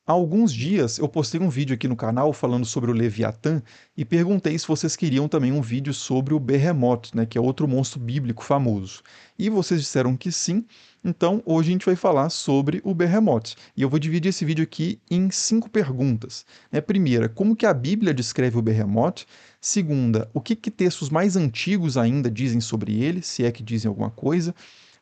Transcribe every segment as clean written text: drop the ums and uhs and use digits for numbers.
Há alguns dias eu postei um vídeo aqui no canal falando sobre o Leviatã e perguntei se vocês queriam também um vídeo sobre o Behemoth, né, que é outro monstro bíblico famoso. E vocês disseram que sim, então hoje a gente vai falar sobre o Behemoth. E eu vou dividir esse vídeo aqui em 5 perguntas. Primeira, como que a Bíblia descreve o Behemoth? Segunda, o que textos mais antigos ainda dizem sobre ele, se é que dizem alguma coisa?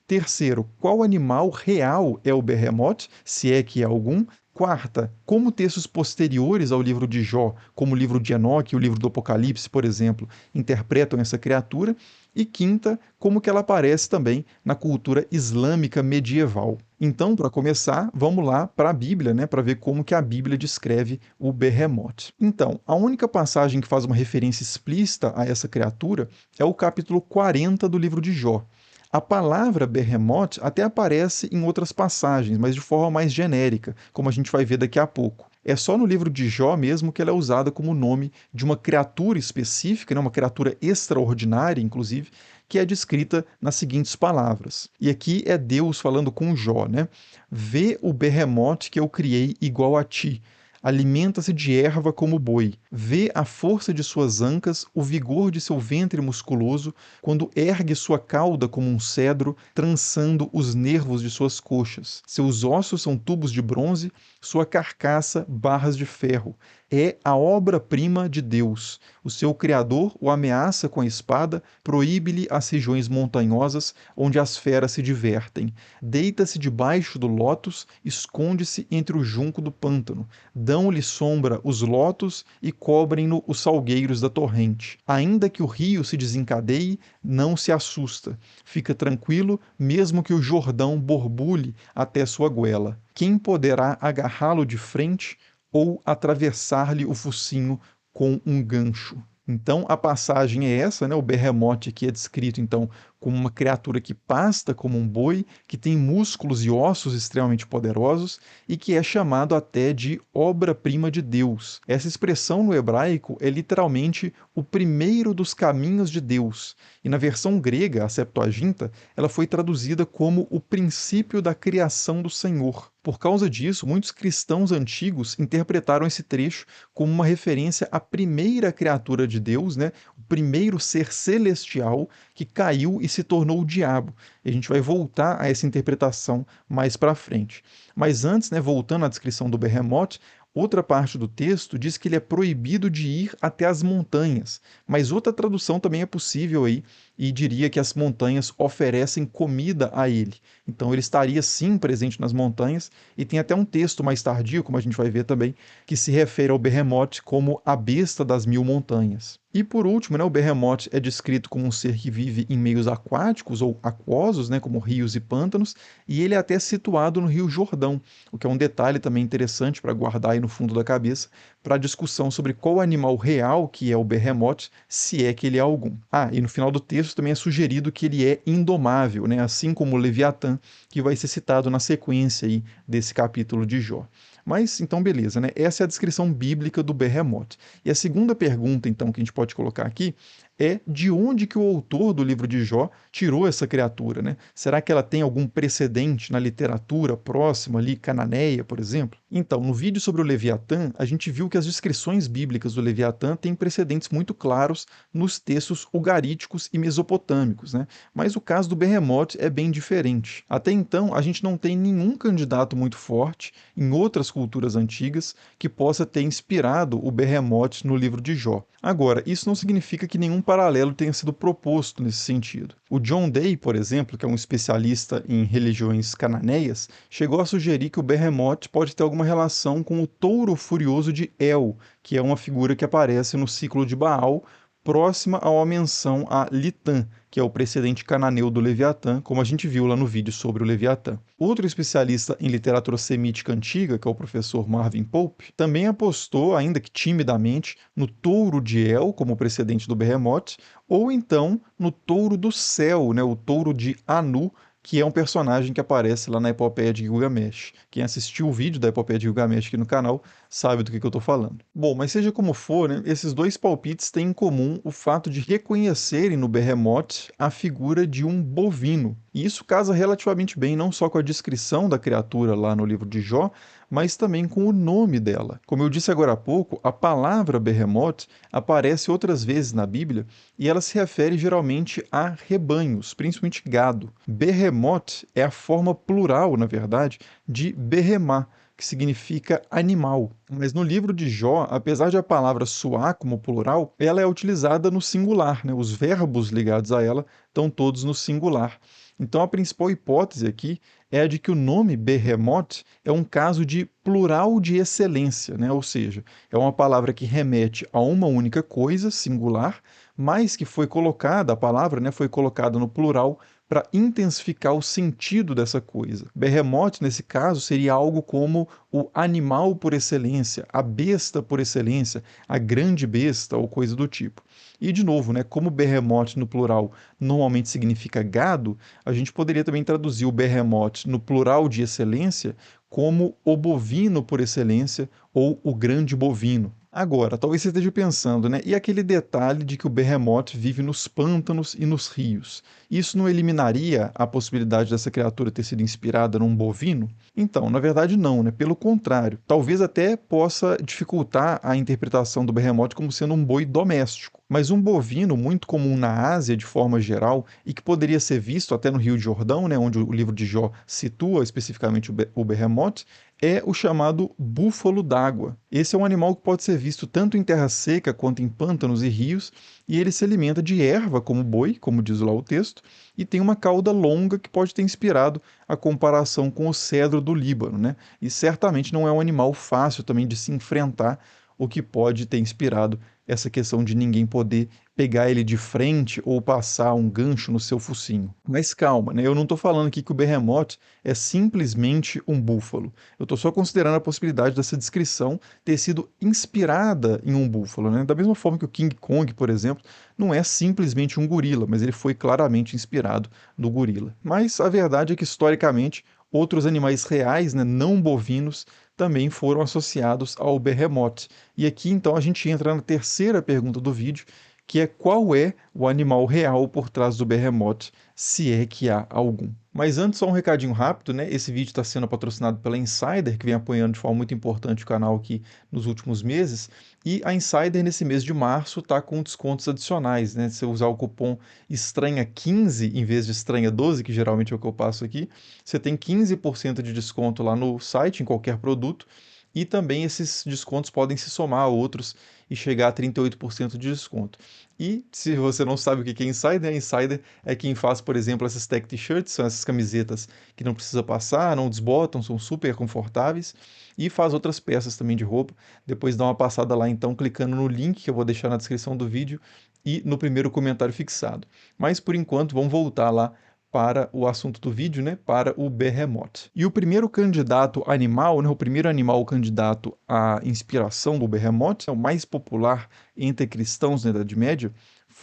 Terceiro, qual animal real é o Behemoth, se é que é algum? Quarta, como textos posteriores ao livro de Jó, como o livro de Enoque e o livro do Apocalipse, por exemplo, interpretam essa criatura? E quinta, como que ela aparece também na cultura islâmica medieval. Então, para começar, vamos lá para a Bíblia, né, para ver como que a Bíblia descreve o Behemoth. Então, a única passagem que faz uma referência explícita a essa criatura é o capítulo 40 do livro de Jó. A palavra Behemoth até aparece em outras passagens, mas de forma mais genérica, como a gente vai ver daqui a pouco. É só no livro de Jó mesmo que ela é usada como nome de uma criatura específica, né, uma criatura extraordinária, inclusive, que é descrita nas seguintes palavras. E aqui é Deus falando com Jó, né? Vê o Behemoth que eu criei igual a ti. Alimenta-se de erva como boi. Vê a força de suas ancas, o vigor de seu ventre musculoso, quando ergue sua cauda como um cedro, trançando os nervos de suas coxas. Seus ossos são tubos de bronze, sua carcaça barras de ferro. É a obra-prima de Deus. O seu Criador o ameaça com a espada, proíbe-lhe as regiões montanhosas onde as feras se divertem. Deita-se debaixo do lótus, esconde-se entre o junco do pântano. Dão-lhe sombra os lotos e cobrem-no os salgueiros da torrente. Ainda que o rio se desencadeie, não se assusta. Fica tranquilo, mesmo que o Jordão borbulhe até sua goela. Quem poderá agarrá-lo de frente ou atravessar-lhe o focinho com um gancho? Então a passagem é essa, né? O Behemoth aqui é descrito então como uma criatura que pasta como um boi, que tem músculos e ossos extremamente poderosos e que é chamado até de obra-prima de Deus. Essa expressão no hebraico é literalmente o primeiro dos caminhos de Deus. E na versão grega, a Septuaginta, ela foi traduzida como o princípio da criação do Senhor. Por causa disso, muitos cristãos antigos interpretaram esse trecho como uma referência à primeira criatura de Deus, né? O primeiro ser celestial que caiu e se tornou o diabo. E a gente vai voltar a essa interpretação mais para frente. Mas antes, né, voltando à descrição do Behemoth, outra parte do texto diz que ele é proibido de ir até as montanhas, mas outra tradução também é possível aí e diria que as montanhas oferecem comida a ele. Então ele estaria sim presente nas montanhas e tem até um texto mais tardio, como a gente vai ver também, que se refere ao Behemoth como a besta das 1000 montanhas. E por último, né, o Behemoth é descrito como um ser que vive em meios aquáticos ou aquosos, né, como rios e pântanos, e ele é até situado no Rio Jordão, o que é um detalhe também interessante para guardar aí no fundo da cabeça, para a discussão sobre qual animal real que é o Behemoth, se é que ele é algum. Ah, e no final do texto também é sugerido que ele é indomável, né, assim como o Leviatã, que vai ser citado na sequência aí desse capítulo de Jó. Mas então beleza, né? Essa é a descrição bíblica do Behemoth. E a segunda pergunta então que a gente pode colocar aqui é de onde que o autor do livro de Jó tirou essa criatura, né? Será que ela tem algum precedente na literatura próxima ali, cananeia, por exemplo? Então, no vídeo sobre o Leviatã, a gente viu que as descrições bíblicas do Leviatã têm precedentes muito claros nos textos ugaríticos e mesopotâmicos, né? Mas o caso do Behemoth é bem diferente. Até então, a gente não tem nenhum candidato muito forte em outras culturas antigas que possa ter inspirado o Behemoth no livro de Jó. Agora, isso não significa que nenhum paralelo tenha sido proposto nesse sentido. O John Day, por exemplo, que é um especialista em religiões cananeias, chegou a sugerir que o Behemoth pode ter alguma relação com o touro furioso de El, que é uma figura que aparece no ciclo de Baal, próxima a uma menção a Litã, que é o precedente cananeu do Leviatã, como a gente viu lá no vídeo sobre o Leviatã. Outro especialista em literatura semítica antiga, que é o professor Marvin Pope, também apostou, ainda que timidamente, no touro de El, como precedente do Behemoth, ou então no touro do céu, né, o touro de Anu, que é um personagem que aparece lá na Epopeia de Gilgamesh. Quem assistiu o vídeo da Epopeia de Gilgamesh aqui no canal sabe do que eu estou falando. Bom, mas seja como for, né, esses dois palpites têm em comum o fato de reconhecerem no Behemoth a figura de um bovino. E isso casa relativamente bem não só com a descrição da criatura lá no livro de Jó, mas também com o nome dela. Como eu disse agora há pouco, a palavra Behemoth aparece outras vezes na Bíblia e ela se refere geralmente a rebanhos, principalmente gado. Behemoth é a forma plural, na verdade, de Behemá, que significa animal. Mas no livro de Jó, apesar de a palavra soar como plural, ela é utilizada no singular, né? Os verbos ligados a ela estão todos no singular. Então a principal hipótese aqui é a de que o nome Behemoth é um caso de plural de excelência, né? Ou seja, é uma palavra que remete a uma única coisa, singular, mas que foi colocada, a palavra, né, foi colocada no plural para intensificar o sentido dessa coisa. Behemoth, nesse caso, seria algo como o animal por excelência, a besta por excelência, a grande besta ou coisa do tipo. E, de novo, né, como Behemoth no plural normalmente significa gado, a gente poderia também traduzir o Behemoth no plural de excelência como o bovino por excelência ou o grande bovino. Agora, talvez você esteja pensando, né? E aquele detalhe de que o Behemoth vive nos pântanos e nos rios? Isso não eliminaria a possibilidade dessa criatura ter sido inspirada num bovino? Então, na verdade, não, né? Pelo contrário, talvez até possa dificultar a interpretação do Behemoth como sendo um boi doméstico. Mas um bovino muito comum na Ásia, de forma geral, e que poderia ser visto até no Rio Jordão, né, onde o livro de Jó situa especificamente o Behemoth, é o chamado búfalo d'água. Esse é um animal que pode ser visto tanto em terra seca quanto em pântanos e rios, e ele se alimenta de erva, como boi, como diz lá o texto, e tem uma cauda longa que pode ter inspirado a comparação com o cedro do Líbano, né? E certamente não é um animal fácil também de se enfrentar, o que pode ter inspirado essa questão de ninguém poder pegar ele de frente ou passar um gancho no seu focinho. Mas calma, né? Eu não estou falando aqui que o Behemoth é simplesmente um búfalo. Eu estou só considerando a possibilidade dessa descrição ter sido inspirada em um búfalo, né? Da mesma forma que o King Kong, por exemplo, não é simplesmente um gorila, mas ele foi claramente inspirado no gorila. Mas a verdade é que, historicamente, outros animais reais, né, não bovinos, também foram associados ao Behemoth. E aqui então a gente entra na terceira pergunta do vídeo, que é qual é o animal real por trás do Behemoth, se é que há algum. Mas antes, só um recadinho rápido, né? Esse vídeo está sendo patrocinado pela Insider, que vem apoiando de forma muito importante o canal aqui nos últimos meses. E a Insider, nesse mês de março, está com descontos adicionais, né? Se você usar o cupom estranha15 em vez de estranha12, que geralmente é o que eu passo aqui, você tem 15% de desconto lá no site, em qualquer produto. E também esses descontos podem se somar a outros e chegar a 38% de desconto. E se você não sabe o que é Insider, a Insider é quem faz, por exemplo, essas tech t-shirts, são essas camisetas que não precisa passar, não desbotam, são super confortáveis, e faz outras peças também de roupa. Depois dá uma passada lá então, clicando no link que eu vou deixar na descrição do vídeo e no primeiro comentário fixado. Mas por enquanto, vamos voltar lá para o assunto do vídeo, né, para o Behemoth. E o primeiro candidato animal, né, o primeiro animal candidato à inspiração do Behemoth, é o mais popular entre cristãos na Idade Média,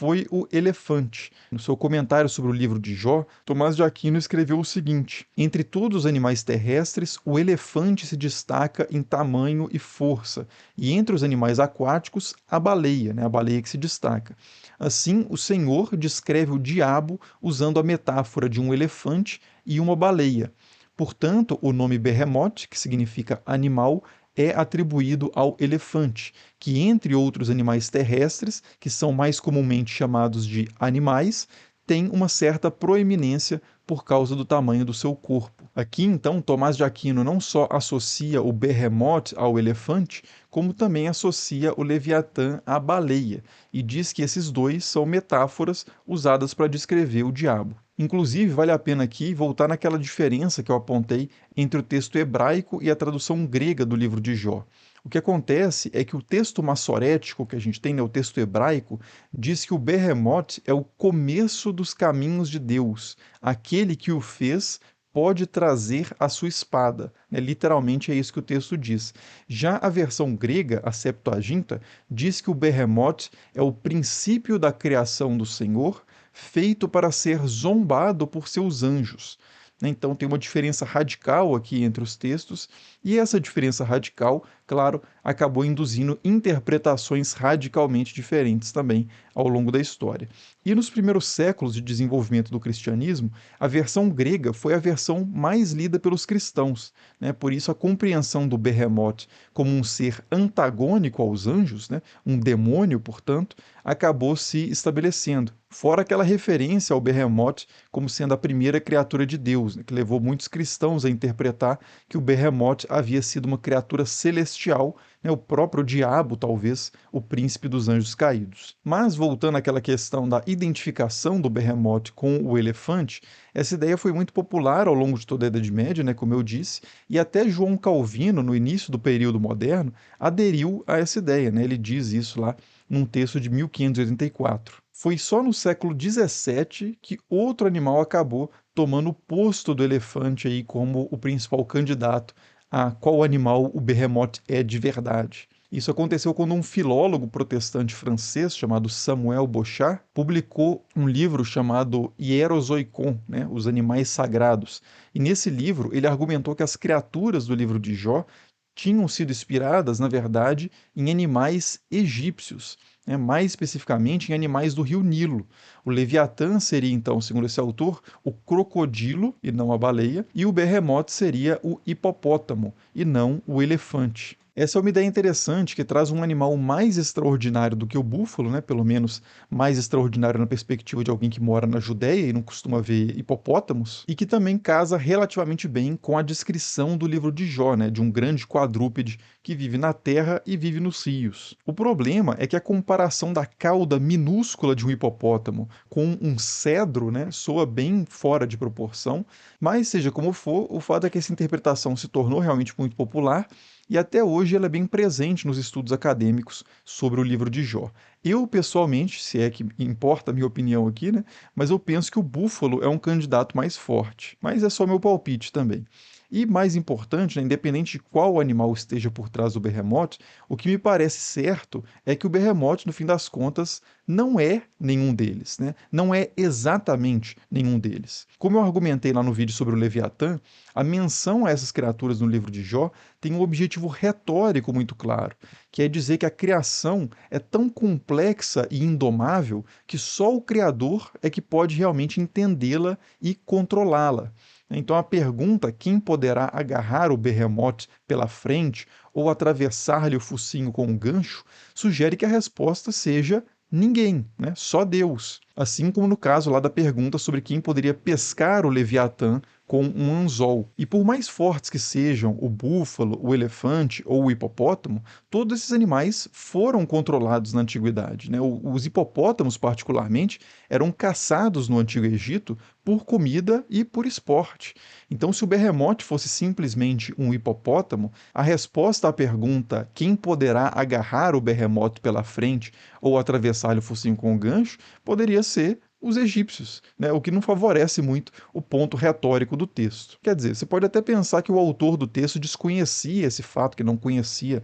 foi o elefante. No seu comentário sobre o livro de Jó, Tomás de Aquino escreveu o seguinte: entre todos os animais terrestres, o elefante se destaca em tamanho e força, e entre os animais aquáticos, a baleia, né, a baleia que se destaca. Assim, o Senhor descreve o diabo usando a metáfora de um elefante e uma baleia. Portanto, o nome Behemoth, que significa animal, é atribuído ao elefante, que, entre outros animais terrestres, que são mais comumente chamados de animais, tem uma certa proeminência por causa do tamanho do seu corpo. Aqui, então, Tomás de Aquino não só associa o Behemoth ao elefante, como também associa o Leviatã à baleia, e diz que esses dois são metáforas usadas para descrever o diabo. Inclusive, vale a pena aqui voltar naquela diferença que eu apontei entre o texto hebraico e a tradução grega do livro de Jó. O que acontece é que o texto massorético que a gente tem, né, o texto hebraico, diz que o Behemoth é o começo dos caminhos de Deus. Aquele que o fez pode trazer a sua espada. Né? Literalmente é isso que o texto diz. Já a versão grega, a Septuaginta, diz que o Behemoth é o princípio da criação do Senhor, feito para ser zombado por seus anjos. né? Então tem uma diferença radical aqui entre os textos, e essa diferença radical, claro, acabou induzindo interpretações radicalmente diferentes também ao longo da história. E nos primeiros séculos de desenvolvimento do cristianismo, a versão grega foi a versão mais lida pelos cristãos, né? Por isso a compreensão do Behemoth como um ser antagônico aos anjos, né? Um demônio, portanto, acabou se estabelecendo. Fora aquela referência ao Behemoth como sendo a primeira criatura de Deus, né? Que levou muitos cristãos a interpretar que o Behemoth havia sido uma criatura celestial, né? O próprio diabo, talvez, o príncipe dos anjos caídos. Mas voltando àquela questão da identificação do Behemoth com o elefante, essa ideia foi muito popular ao longo de toda a Idade Média, né, como eu disse, e até João Calvino, no início do período moderno, aderiu a essa ideia, né? Ele diz isso lá num texto de 1584. Foi só no século XVII que outro animal acabou tomando o posto do elefante aí como o principal candidato a qual animal o Behemoth é de verdade. Isso aconteceu quando um filólogo protestante francês chamado Samuel Bauchart publicou um livro chamado Hierozoikon, né, Os Animais Sagrados. E nesse livro ele argumentou que as criaturas do livro de Jó tinham sido inspiradas, na verdade, em animais egípcios, né, mais especificamente em animais do rio Nilo. O Leviatã seria, então, segundo esse autor, o crocodilo e não a baleia, e o Behemoth seria o hipopótamo e não o elefante. Essa é uma ideia interessante que traz um animal mais extraordinário do que o búfalo, né? Pelo menos mais extraordinário na perspectiva de alguém que mora na Judéia e não costuma ver hipopótamos, e que também casa relativamente bem com a descrição do livro de Jó, né? De um grande quadrúpede que vive na terra e vive nos rios. O problema é que a comparação da cauda minúscula de um hipopótamo com um cedro, né, soa bem fora de proporção, mas seja como for, o fato é que essa interpretação se tornou realmente muito popular e até hoje ela é bem presente nos estudos acadêmicos sobre o livro de Jó. Eu, pessoalmente, se é que importa a minha opinião aqui, né, mas eu penso que o búfalo é um candidato mais forte, mas é só meu palpite também. E mais importante, né, independente de qual animal esteja por trás do Behemoth, o que me parece certo é que o Behemoth, no fim das contas, não é nenhum deles, né? Não é exatamente nenhum deles. Como eu argumentei lá no vídeo sobre o Leviatã, a menção a essas criaturas no livro de Jó tem um objetivo retórico muito claro, que é dizer que a criação é tão complexa e indomável que só o Criador é que pode realmente entendê-la e controlá-la. Então a pergunta, quem poderá agarrar o Behemoth pela frente ou atravessar-lhe o focinho com um gancho, sugere que a resposta seja ninguém, né? Só Deus. Assim como no caso lá da pergunta sobre quem poderia pescar o Leviatã com um anzol. E por mais fortes que sejam o búfalo, o elefante ou o hipopótamo, todos esses animais foram controlados na antiguidade, né? Os hipopótamos, particularmente, eram caçados no Antigo Egito por comida e por esporte. Então, se o Behemoth fosse simplesmente um hipopótamo, a resposta à pergunta quem poderá agarrar o Behemoth pela frente ou atravessar-lhe o focinho com o gancho poderia ser os egípcios, né? O que não favorece muito o ponto retórico do texto. Quer dizer, você pode até pensar que o autor do texto desconhecia esse fato, que não conhecia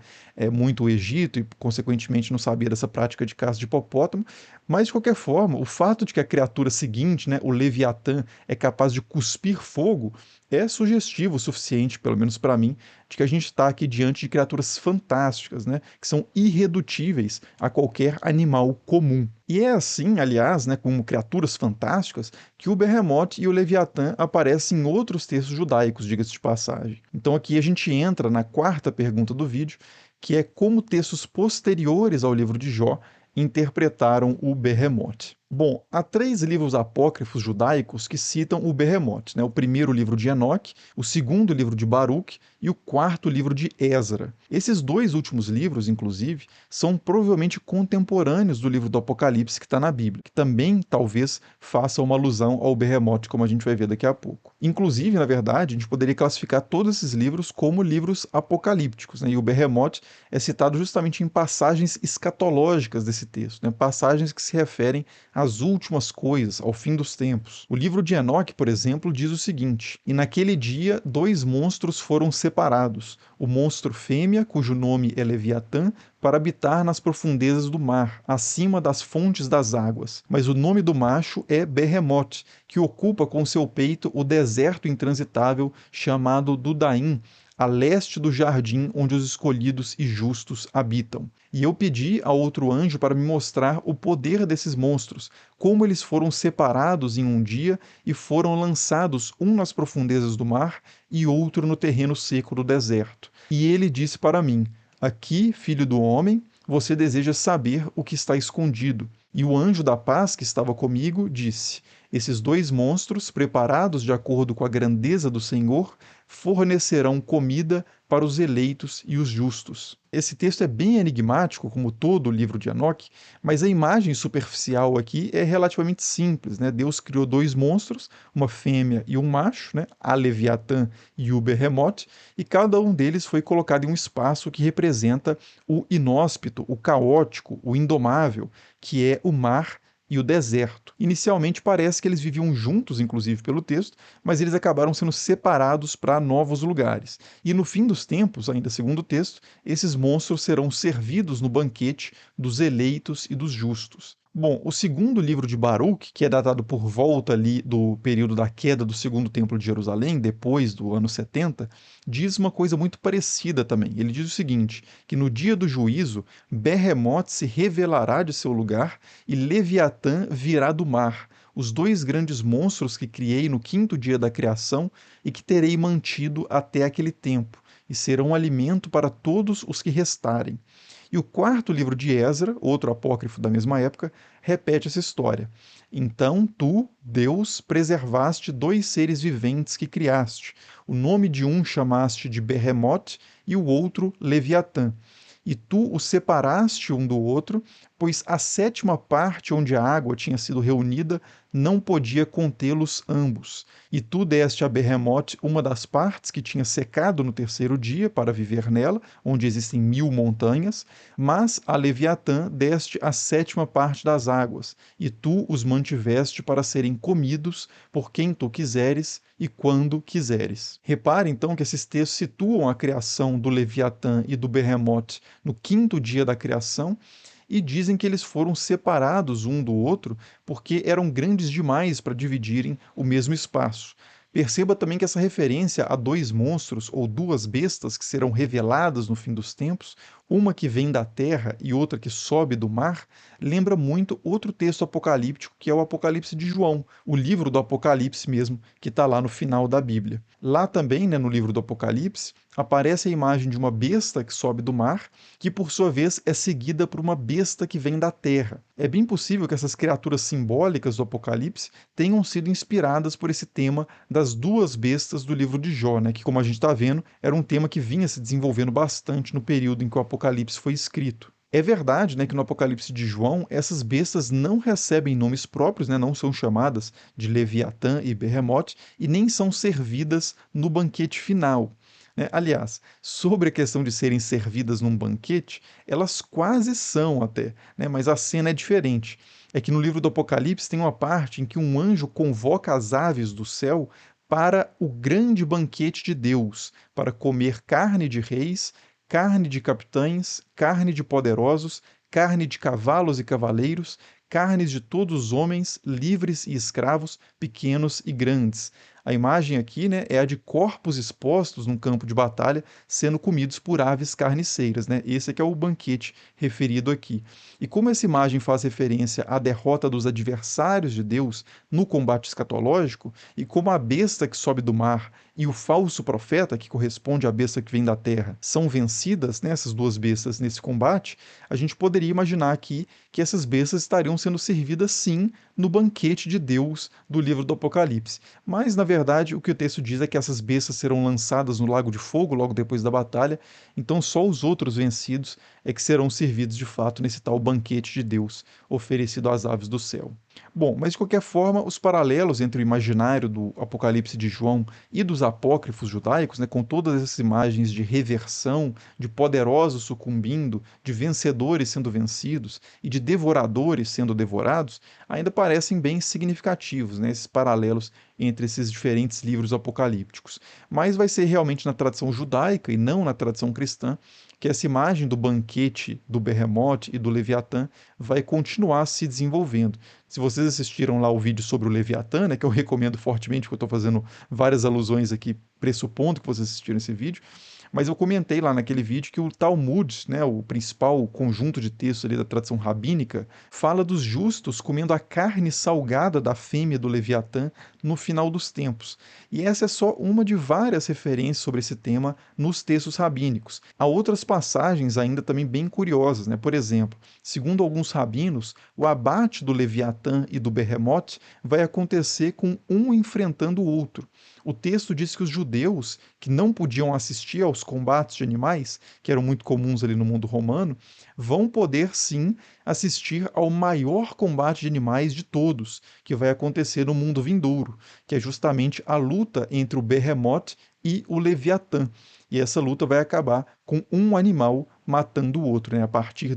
muito o Egito e, consequentemente, não sabia dessa prática de caça de hipopótamo, mas, de qualquer forma, o fato de que a criatura seguinte, né, o Leviatã, é capaz de cuspir fogo, é sugestivo o suficiente, pelo menos para mim, de que a gente está aqui diante de criaturas fantásticas, né, que são irredutíveis a qualquer animal comum. E é assim, aliás, né, como criaturas fantásticas, que o Behemoth e o Leviatã aparecem em outros textos judaicos, diga-se de passagem. Então aqui a gente entra na quarta pergunta do vídeo, que é como textos posteriores ao livro de Jó interpretaram o Behemoth. Bom, há 3 livros apócrifos judaicos que citam o Behemoth, né? O primeiro livro de Enoque, o segundo livro de Baruque e o quarto livro de Esdra. Esses 2 últimos livros, inclusive, são provavelmente contemporâneos do livro do Apocalipse que está na Bíblia, que também talvez faça uma alusão ao Behemoth, como a gente vai ver daqui a pouco. Inclusive, na verdade, a gente poderia classificar todos esses livros como livros apocalípticos, né? E o Behemoth é citado justamente em passagens escatológicas desse texto, né? Passagens que se referem as últimas coisas, ao fim dos tempos. O livro de Enoque, por exemplo, diz o seguinte: E naquele dia 2 monstros foram separados, o monstro fêmea, cujo nome é Leviatã, para habitar nas profundezas do mar, acima das fontes das águas. Mas o nome do macho é Behemoth, que ocupa com seu peito o deserto intransitável chamado Dudaim, a leste do jardim onde os escolhidos e justos habitam. E eu pedi a outro anjo para me mostrar o poder desses monstros, como eles foram separados em um dia e foram lançados um nas profundezas do mar e outro no terreno seco do deserto. E ele disse para mim: Aqui, filho do homem, você deseja saber o que está escondido. E o anjo da paz que estava comigo disse: Esses 2 monstros, preparados de acordo com a grandeza do Senhor, fornecerão comida para os eleitos e os justos. Esse texto é bem enigmático, como todo o livro de Enoque, mas a imagem superficial aqui é relativamente simples, né? Deus criou 2 monstros, uma fêmea e um macho, né? A Leviatã e o Behemoth, e cada um deles foi colocado em um espaço que representa o inóspito, o caótico, o indomável, que é o mar e o deserto. Inicialmente parece que eles viviam juntos, inclusive pelo texto, mas eles acabaram sendo separados para novos lugares. E no fim dos tempos, ainda segundo o texto, esses monstros serão servidos no banquete dos eleitos e dos justos. Bom, o segundo livro de Baruque, que é datado por volta ali do período da queda do segundo templo de Jerusalém, depois do ano 70, diz uma coisa muito parecida também. Ele diz o seguinte, que no dia do juízo, Behemoth se revelará de seu lugar e Leviatã virá do mar, os 2 grandes monstros que criei no quinto dia da criação e que terei mantido até aquele tempo, e serão alimento para todos os que restarem. E o quarto livro de Esdra, outro apócrifo da mesma época, repete essa história. Então tu, Deus, preservaste 2 seres viventes que criaste. O nome de um chamaste de Behemoth e o outro Leviatã. E tu os separaste um do outro, pois a 7ª parte onde a água tinha sido reunida não podia contê-los ambos. E tu deste a Behemoth uma das partes que tinha secado no terceiro dia para viver nela, onde existem 1000 montanhas, mas a Leviatã deste a 7ª parte das águas, e tu os mantiveste para serem comidos por quem tu quiseres e quando quiseres. Repare então que esses textos situam a criação do Leviatã e do Behemoth no quinto dia da criação e dizem que eles foram separados um do outro porque eram grandes demais para dividirem o mesmo espaço. Perceba também que essa referência a 2 monstros ou 2 bestas que serão reveladas no fim dos tempos, uma que vem da terra e outra que sobe do mar, lembra muito outro texto apocalíptico que é o Apocalipse de João, o livro do Apocalipse mesmo, que está lá no final da Bíblia. Lá também, né, no livro do Apocalipse, aparece a imagem de uma besta que sobe do mar, que por sua vez é seguida por uma besta que vem da terra. É bem possível que essas criaturas simbólicas do Apocalipse tenham sido inspiradas por esse tema das 2 bestas do livro de Jó, né, que, como a gente está vendo, era um tema que vinha se desenvolvendo bastante no período em que o Apocalipse foi escrito. É verdade, né, que no Apocalipse de João, essas bestas não recebem nomes próprios, né, não são chamadas de Leviatã e Behemoth, e nem são servidas no banquete final. Né? Aliás, sobre a questão de serem servidas num banquete, elas quase são até, né? Mas a cena é diferente. É que no livro do Apocalipse tem uma parte em que um anjo convoca as aves do céu para o grande banquete de Deus, para comer carne de reis, carne de capitães, carne de poderosos, carne de cavalos e cavaleiros, carnes de todos os homens, livres e escravos, pequenos e grandes. A imagem aqui, né, é a de corpos expostos num campo de batalha sendo comidos por aves carniceiras, né? Esse é que é o banquete referido aqui. E como essa imagem faz referência à derrota dos adversários de Deus no combate escatológico, e como a besta que sobe do mar e o falso profeta, que corresponde à besta que vem da terra, são vencidas, né, essas 2 bestas nesse combate, a gente poderia imaginar aqui que essas bestas estariam sendo servidas sim no banquete de Deus do livro do Apocalipse. Mas, na verdade, o que o texto diz é que essas bestas serão lançadas no lago de fogo logo depois da batalha, então só os outros vencidos é que serão servidos de fato nesse tal banquete de Deus oferecido às aves do céu. Bom, mas de qualquer forma, os paralelos entre o imaginário do Apocalipse de João e dos apócrifos judaicos, né, com todas essas imagens de reversão, de poderosos sucumbindo, de vencedores sendo vencidos e de devoradores sendo devorados, ainda parecem bem significativos, né, esses paralelos entre esses diferentes livros apocalípticos. Mas vai ser realmente na tradição judaica e não na tradição cristã que essa imagem do banquete do Behemoth e do Leviatã vai continuar se desenvolvendo. Se vocês assistiram lá o vídeo sobre o Leviatã, né, que eu recomendo fortemente, porque eu estou fazendo várias alusões aqui, pressupondo que vocês assistiram esse vídeo, mas eu comentei lá naquele vídeo que o Talmud, né, o principal conjunto de textos ali da tradição rabínica, fala dos justos comendo a carne salgada da fêmea do Leviatã no final dos tempos. E essa é só uma de várias referências sobre esse tema nos textos rabínicos. Há outras passagens ainda também bem curiosas, né? Por exemplo, segundo alguns rabinos, o abate do Leviatã e do Behemoth vai acontecer com um enfrentando o outro. O texto diz que os judeus, que não podiam assistir aos combates de animais, que eram muito comuns ali no mundo romano, vão poder sim assistir ao maior combate de animais de todos, que vai acontecer no mundo vindouro, que é justamente a luta entre o Behemoth e o Leviatã. E essa luta vai acabar com um animal matando o outro, né? A partir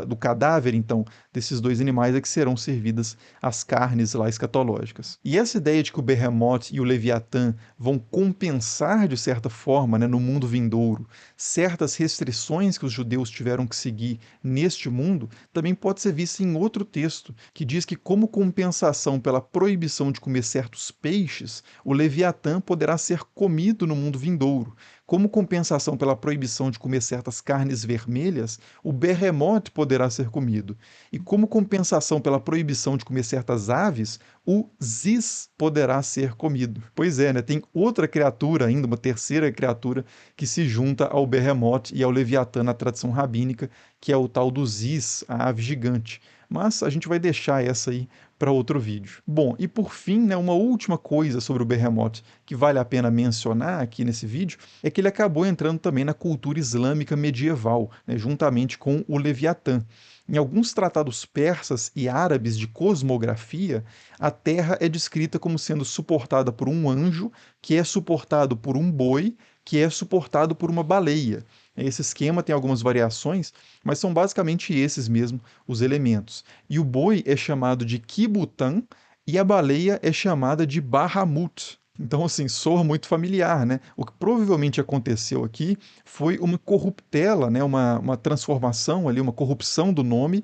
do cadáver, então, desses dois animais é que serão servidas as carnes lá escatológicas. E essa ideia de que o Behemoth e o Leviatã vão compensar, de certa forma, né, no mundo vindouro, certas restrições que os judeus tiveram que seguir neste mundo, também pode ser vista em outro texto, que diz que, como compensação pela proibição de comer certos peixes, o Leviatã poderá ser comido no mundo vindouro. Como compensação pela proibição de comer certas carnes vermelhas, o Behemoth poderá ser comido. E como compensação pela proibição de comer certas aves, o Ziz poderá ser comido. Pois é, né? Tem outra criatura ainda, uma terceira criatura, que se junta ao Behemoth e ao Leviatã na tradição rabínica, que é o tal do Ziz, a ave gigante. Mas a gente vai deixar essa aí para outro vídeo. Bom, e por fim, né, uma última coisa sobre o Behemoth que vale a pena mencionar aqui nesse vídeo é que ele acabou entrando também na cultura islâmica medieval, né, juntamente com o Leviatã. Em alguns tratados persas e árabes de cosmografia, a Terra é descrita como sendo suportada por um anjo, que é suportado por um boi, que é suportado por uma baleia. Esse esquema tem algumas variações, mas são basicamente esses mesmo os elementos. E o boi é chamado de Kibutan e a baleia é chamada de Bahamut. Então, assim, soa muito familiar, né? O que provavelmente aconteceu aqui foi uma corruptela, né? Uma transformação ali, uma corrupção do nome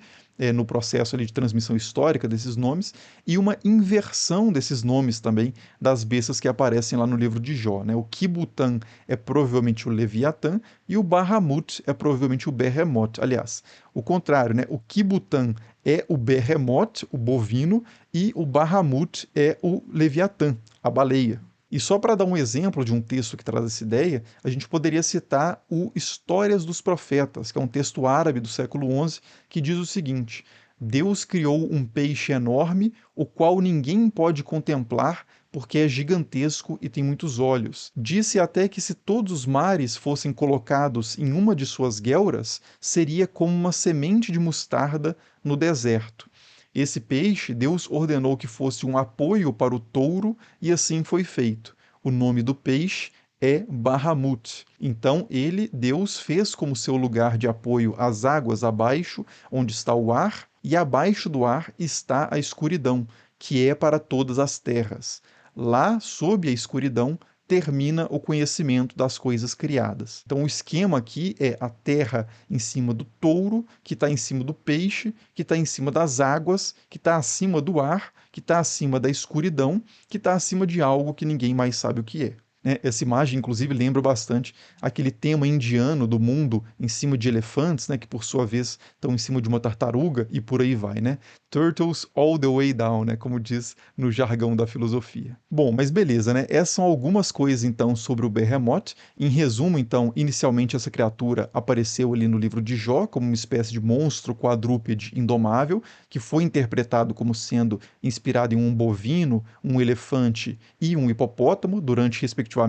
no processo ali de transmissão histórica desses nomes e uma inversão desses nomes também das bestas que aparecem lá no livro de Jó, né? O Kibutan é provavelmente o Leviatã e o Bahamut é provavelmente o Behemoth. Aliás, o contrário, né? O Kibutan é o Behemoth, o bovino, e o Bahamut é o Leviatã, a baleia. E só para dar um exemplo de um texto que traz essa ideia, a gente poderia citar o Histórias dos Profetas, que é um texto árabe do século XI, que diz o seguinte: Deus criou um peixe enorme, o qual ninguém pode contemplar, porque é gigantesco e tem muitos olhos. Disse até que se todos os mares fossem colocados em uma de suas guelras, seria como uma semente de mostarda no deserto. Esse peixe, Deus ordenou que fosse um apoio para o touro, e assim foi feito. O nome do peixe é Bahamut. Então ele, Deus, fez como seu lugar de apoio as águas abaixo, onde está o ar, e abaixo do ar está a escuridão, que é para todas as terras. Lá, sob a escuridão, termina o conhecimento das coisas criadas. Então, o esquema aqui é a terra em cima do touro, que está em cima do peixe, que está em cima das águas, que está acima do ar, que está acima da escuridão, que está acima de algo que ninguém mais sabe o que é. Né? Essa imagem, inclusive, lembra bastante aquele tema indiano do mundo em cima de elefantes, né, que por sua vez estão em cima de uma tartaruga e por aí vai, né? Turtles all the way down, né, como diz no jargão da filosofia. Bom, mas beleza, né? Essas são algumas coisas então sobre o Behemoth. Em resumo, então, inicialmente essa criatura apareceu ali no livro de Jó como uma espécie de monstro quadrúpede indomável, que foi interpretado como sendo inspirado em um bovino, um elefante e um hipopótamo durante, respectivamente,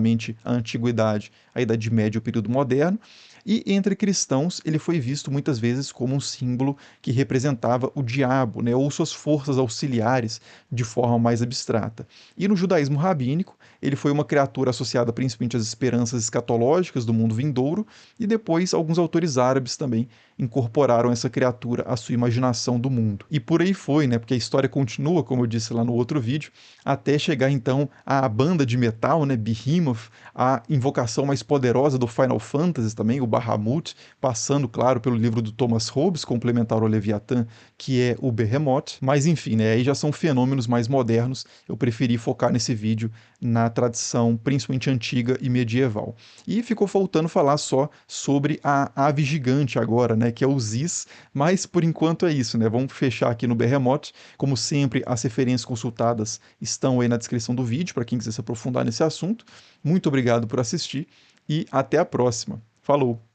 a Antiguidade, a Idade Média e o período moderno. E entre cristãos, ele foi visto muitas vezes como um símbolo que representava o diabo, né, ou suas forças auxiliares de forma mais abstrata. E no judaísmo rabínico, ele foi uma criatura associada principalmente às esperanças escatológicas do mundo vindouro, e depois alguns autores árabes também incorporaram essa criatura à sua imaginação do mundo. E por aí foi, né? Porque a história continua, como eu disse lá no outro vídeo, até chegar então à banda de metal, né? Behemoth, a invocação mais poderosa do Final Fantasy também, o Bahamut, passando, claro, pelo livro do Thomas Hobbes, complementar ao Leviatã, que é o Behemoth. Mas enfim, né? Aí já são fenômenos mais modernos. Eu preferi focar nesse vídeo na tradição principalmente antiga e medieval. E ficou faltando falar só sobre a ave gigante agora, né, que é o Zis, mas por enquanto é isso, né? Vamos fechar aqui no Behemoth. Como sempre, as referências consultadas estão aí na descrição do vídeo para quem quiser se aprofundar nesse assunto. Muito obrigado por assistir e até a próxima. Falou!